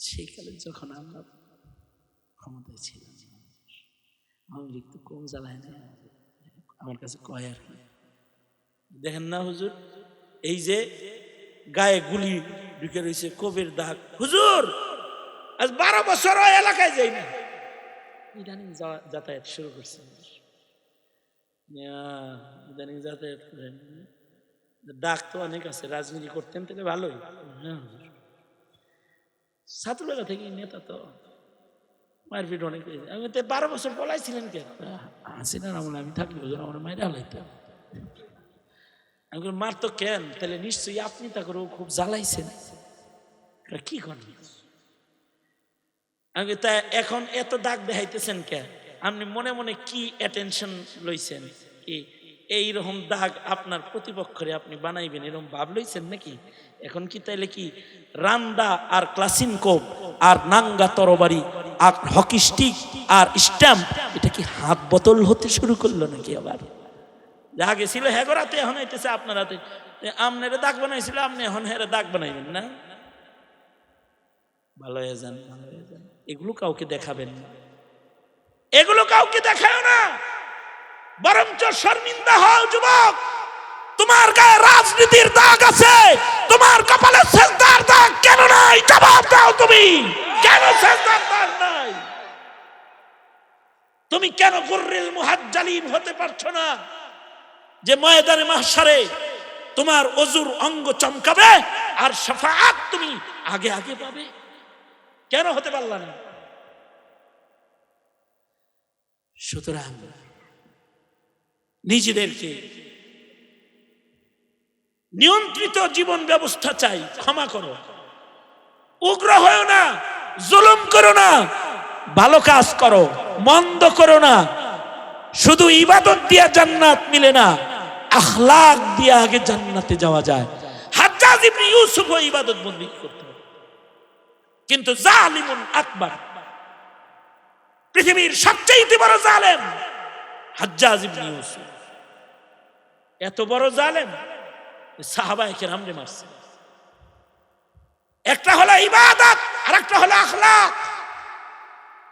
সেই কালে যখন আমরা ক্ষমতায় ছিলাম, আওয়ামী লীগ তো কম জ্বালায় না, আমার কাছে কয় আর কি। দেখেন না হুজুর, এই যে গায়ে গুলি ঢুকে রয়েছে, কোপের দাগ। হুজুর আজ 12 বছর এলাকায় যাই না, ইদানিং যাতায়াত শুরু করছে, ইদানিং যাতায়াত করেন। ডাক তো অনেক আছে, রাজনীতি করতেন তাহলে ভালোই। ছাত্রবেলা থেকে নেতা তো মারপিট অনেক। আমি তো 12 বছর পলাইছিলেন কেন? হাসিনা আমলে আমি থাকলে আমার মায়ের হালাইতাম। আমি মারতো কেন? তাহলে নিশ্চয়ই আপনি তা করে খুব জ্বালাইছেন, কি করেন? আমি তা এখন এত দাগ দেখাইতেছেন কেন? আপনি মনে মনে কি অ্যাটেনশন লইছেন? কি এইরকম দাগ আপনার প্রতিপক্ষরে আপনি বানাইবেন এরকম ভাব লইছেন নাকি? এখন কি তাইলে কি রান্দা আর ক্লাসিনকোপ আর নাঙ্গা তরবারি আর হকি স্টিক আর স্ট্যাম্প, এটা কি হাত বোতল হতে শুরু করলো নাকি? আবার যা গেছিল হেগরাতে এখন হইতেছে আপনার হাতে। আপনারা দাগ বানাইছিল, আপনি এখন হেরে দাগ বানাইবেন না? ভালো হয়ে যান, ভালো হয়ে যান। এগুলো কাউকে দেখাবেন না, এগুলো কাউকে দেখায় না, বরঞ্চ শর্মিন্দা হও যুবক। তোমার গায়ে রাজনীতির দাগ আছে, তোমার কপালে সেজদার দাগ কেন নাই? জবাব দাও, তুমি কেন সেজদার দাগ নাই? তুমি কেন গুররিল মুহাজ্জালিন হতে পারছো না, যে ময়দানে মাহশারে তোমার অজুর অঙ্গ চমকাবে আর শাফাআত তুমি আগে আগে পাবে? কেন হতে পারলা না? সুতরাং নিজেদেরকে নিয়ন্ত্রিত জীবন ব্যবস্থা চাই। ক্ষমা করো, উগ্র হও না, জুলুম করো না, ভালো কাজ করো, মন্দ করো না। শুধু ইবাদত দিয়া জান্নাত মিলে না, আখলাক দিয়ে আগে জান্নাতে যাওয়া যায়। হাজ্জাজ ইবনে ইউসুফও ইবাদত বন্দি করতে, কিন্তু জালিমুন আকবার, পৃথিবীর সবচেয়ে বড় জালেম হাজ্জাজ ইবনে ইউসুফ। এত বড় জালেম সাহাবায়ে কেরামরে মারছে। একটা হলো ইবাদত আর একটা হলো আখলাক।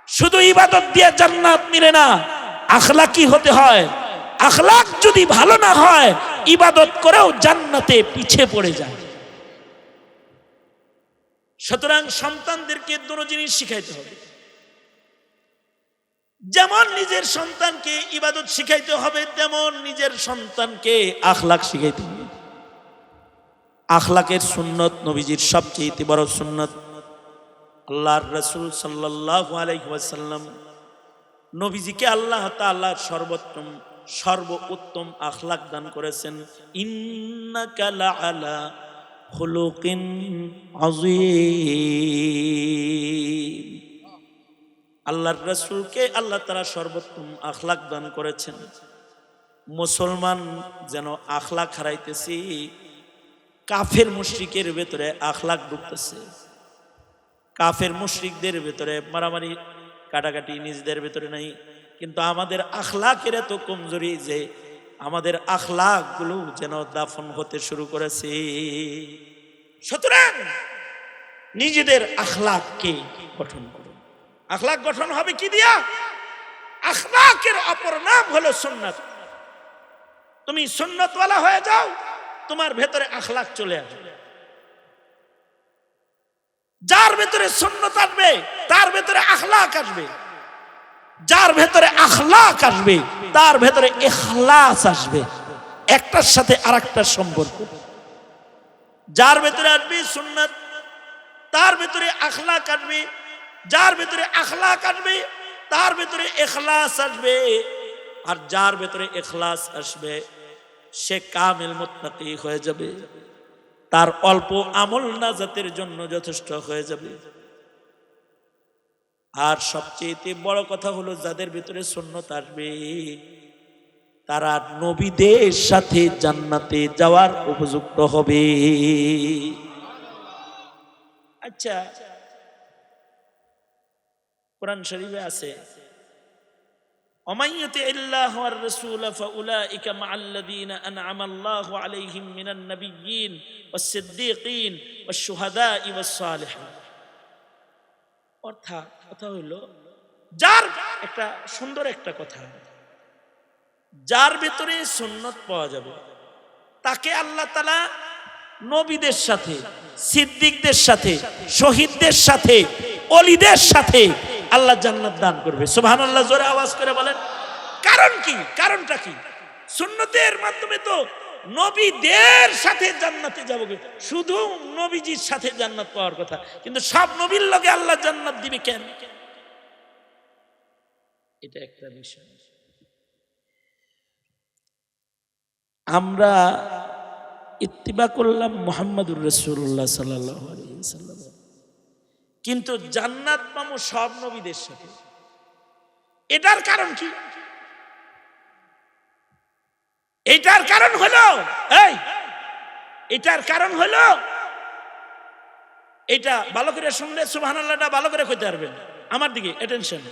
শুধু ইবাদত দিয়ে জান্নাত মিলে না, আখলাকি হতে হয়। আখলাক যদি ভালো না হয়, ইবাদত করেও জান্নাতে পিছে পড়ে যায়। সুতরাং সন্তানদেরকে দুটো জিনিস শিখাইতে হবে। যেমন নিজের সন্তানকে ইবাদত শিখাইতে হবে, তেমন নিজের সন্তানকে আখলাক শিখাইতে হবে। আখলাকের সুন্নত নবীজির সবচেয়ে বড় সুন্নত। আল্লাহর রাসূল সাল্লাল্লাহু আলাইহি ওয়াসাল্লাম, নবীজিকে আল্লাহ তাআলা সর্বোত্তম আখলাক দান করেছেন। ইন্নাকা লাআলা খুলুকিন আযীম। আল্লাহর রাসূলকে আল্লাহ তাআলা সর্বোত্তম আখলাক দান করেছেন। মুসলমান যেন আখলাক হারাইতেছি, কাফের মুশরিকের ভেতরে আখলাক ঢুকতেছে। কাফের মুশরিকদের ভেতরে মারামারি কাটাকাটি নিজেদের ভেতরে নাই, কিন্তু আমাদের আখলাকের এত কমজোরি যে আমাদের আখলাক গুলো যেন দাফন হতে শুরু করেছে। সুতরাং নিজেদের আখলাককে গঠন করুন। আখলাক গঠন হবে কি দিয়া? আখলাকের অপর নাম হলো সুন্নাত। তুমি সুন্নতওয়ালা হয়ে যাও, তোমার ভেতরে আখলাক চলে আসবে। যার ভেতরে সুন্নাত আসবে তার ভেতরে আখলাক আসবে, যার ভেতরে আখলাক আসবে তার ভেতরে ইখলাস আসবে। একটার সাথে আরেকটার সম্পর্ক। যার ভেতরে আসবে সুন্নাত, তার ভেতরে আখলাক আসবে, যার ভেতরে আখলাক আসবে তার ভেতরে ইখলাস আসবে, আর যার ভেতরে ইখলাস আসবে সে কামিল মুত্তাকি হয়ে যাবে। তার অল্প আমল নাজাতের জন্য যথেষ্ট হয়ে যাবে। আর সবচেয়ে বড় কথা হলো যাদের ভিতরে সুন্নত আসবে তারা নবীদের সাথে জান্নাতে যাওয়ার উপযুক্ত হবে। আচ্ছা, কোরআন শরীফে আছে ومن يطع الله والرسول فاولئك مع الذين انعم الله عليهم من النبيين والصديقين والشهداء والصالحين। অর্থাৎ কথা হলো যার একটা সুন্দর একটা কথা, যার ভিতরে সুন্নত পাওয়া যাবে তাকে আল্লাহ তাআলা নবীদের সাথে, সিদ্দিকদের সাথে, শহীদদের সাথে, ওলিদের সাথে আল্লাহ জান্নাত দান করবে। সুবহানাল্লাহ, জোরে আওয়াজ করে বলেন। কারণ কি? কারণটা কি? সুন্নতের মাধ্যমে তো নবীদের সাথে জান্নাতে যাব, শুধু নবীজির সাথে জান্নাত পাওয়ার কথা, কিন্তু সব নবীর লগে আল্লাহ জান্নাত দিবে কেন? এটা একটা বিষয়। আমরা ইত্তিবা করলাম মুহাম্মদুর রাসূলুল্লাহ সাল্লাল্লাহু আলাইহি ওয়াসাল্লাম, কিন্তু জান্নাত পাবো সব নবীদের সাথে। এটার কারণ কি? এটার কারণ হলো এটার কারণ হলো এটা ভালো করে শুনলে সুবহানাল্লাহটা ভালো করে কইতে পারবেন, আমার দিকে অ্যাটেনশন।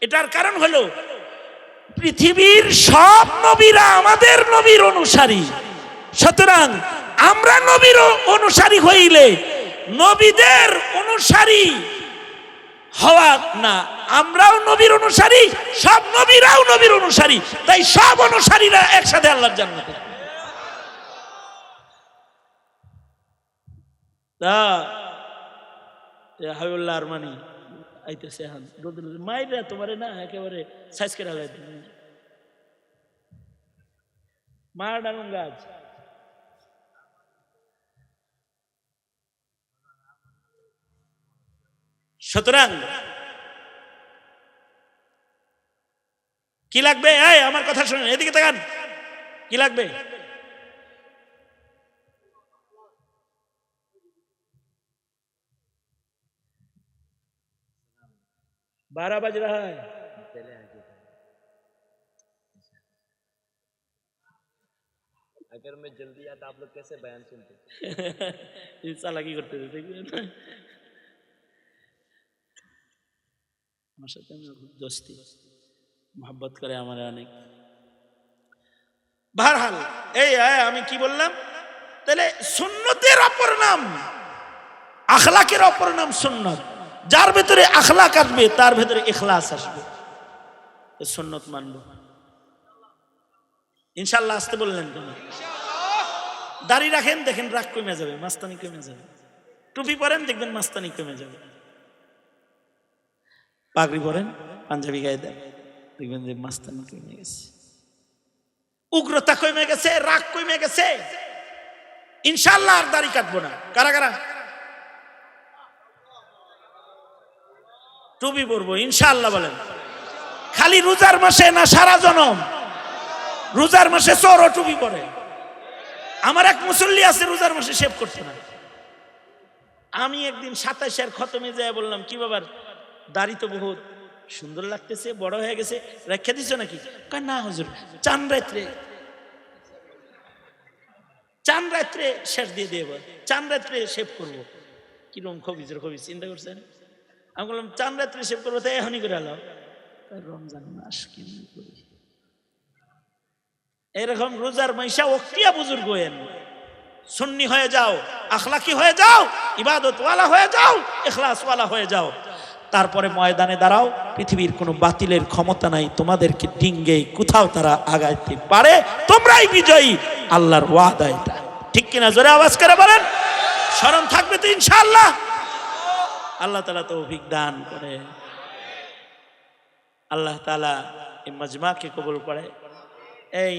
এটার কারণ হলো পৃথিবীর সব নবীরা আমাদের নবীর অনুসারী, সুতরাং আমরা নবীর অনুসারী হইলে নবীদের অনুসারী হওয়া না, আমরাও নবীর অনুসারী, সব নবীরাও নবীর অনুসারী, তাই সব অনুসারীরা একসাথে আল্লাহর জান্নাতে। হাবিবুল্লাহ আরমানি আইতেছে এখন মাইরা তোমারে না একেবারে সাইজ করে হালাই মার ডানুন গাছ। সুতরাং কি লাগবে? এই আমার কথা শুনুন, এদিকে তাকান, কি লাগবে? 12 बज रहा है। अगर मैं जल्दी आता आप लोग कैसे बयान सुनते? इंसान लगी करते थे, देखिए ना আমার সাথে দোস্তি মোহাব্বত করে আমার অনেক। বারহাল এই আমি কি বললাম, তাহলে সুন্নতের অপর নাম, আখলাকের অপর নাম সুন্নত। যার ভেতরে আখলাক আসবে তার ভেতরে ইখলাস আসবে, সুন্নত মানব ইনশাআল্লাহ। আসতে বললেন কেন? দাড়ি রাখেন, দেখেন রাগ কমে যাবে, মাস্তানি কমে যাবে। টুপি পরেন, দেখবেন মাস্তানি কমে যাবে। পাগড়ি পরেন, পাঞ্জাবি গায়ে দেন, দেখবেন যে মাস্তানি কমে গেছে, উগ্রতা কমে গেছে, রাগ কমে গেছে। ইনশাআল্লাহ আর দাড়ি কাটবো না। কারা কারা টুপি পরবো ইনশাআল্লাহ বলেন? খালি রোজার মাসে না সারা জনম? রোজার মাসে চোর টুপি পরে। আমার এক মুসল্লি আছে রোজার মাসে শেভ করছে না। আমি একদিন 27 খতমে যায় বললাম, কি বাবার দাড়ি তো বহুত সুন্দর লাগতেছে, বড় হয়ে গেছে, রেখে দিছো নাকি? না হুজুর, চান রাত্রে শেষ দিয়ে দেব, চান রাত্রে শেভ করবো। কিরকম খবিজের খবিজ চিন্তা করছেন? আমি বললাম চান রাত্রে শেভ করবো, তাই এখনই করে আলো। রমজান মাস কেমন করি এরকম রোজার মাইশা ওক্তিয়া বুজুর্গ হয়েন, সুন্নি হয়ে যাও, আখলাকি হয়ে যাও, ইবাদত ওয়ালা হয়ে যাও, ইখলাস ওয়ালা হয়ে যাও। তারপরে ময়দানে দাঁড়াও, পৃথিবীর কোনো বাতিলের ক্ষমতা নাই তোমাদেরকে ডিঙ্গে কোথাও তারা আগাইতে পারে, তোমরাই বিজয়ী, আল্লাহর ওয়াদা এটা। ঠিক কিনা? জোরে আওয়াজ করে বলেন। স্মরণ থাকবে তো ইনশাআল্লাহ? আল্লাহ তাআলা তৌফিক দান করে। আল্লাহ তাআলা এই মাজমাকে কবুল করে। এই